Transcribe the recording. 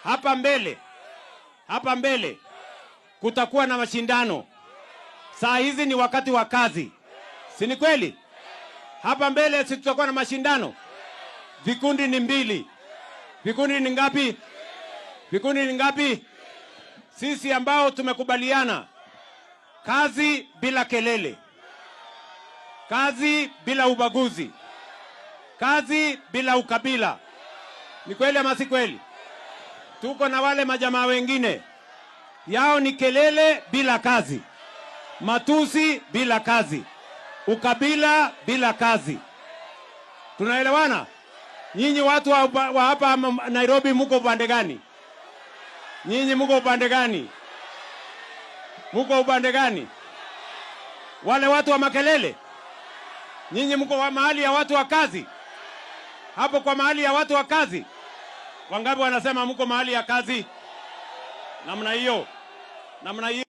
hapa mbele kutakuwa na mashindano. Saa hizi ni wakati wa kazi, si ni kweli? Hapa mbele si tutakuwa na mashindano. Vikundi ni mbili. Vikundi ni ngapi? Vikundi ni ngapi? Sisi ambao tumekubaliana kazi bila kelele, kazi bila ubaguzi, kazi bila ukabila. Ni kweli ama si kweli? Tuko na wale majamaa wengine yao ni kelele bila kazi, matusi bila kazi, ukabila bila kazi. Tunaelewana? Nyinyi watu wa hapa Nairobi muko upande gani? Nyinyi muko upande gani? Muko upande gani? Wale watu wa makelele? Nyinyi muko wa mahali ya watu wa kazi? Hapo kwa mahali ya watu wa kazi? Wangapi wanasema muko mahali ya kazi? Namna hiyo.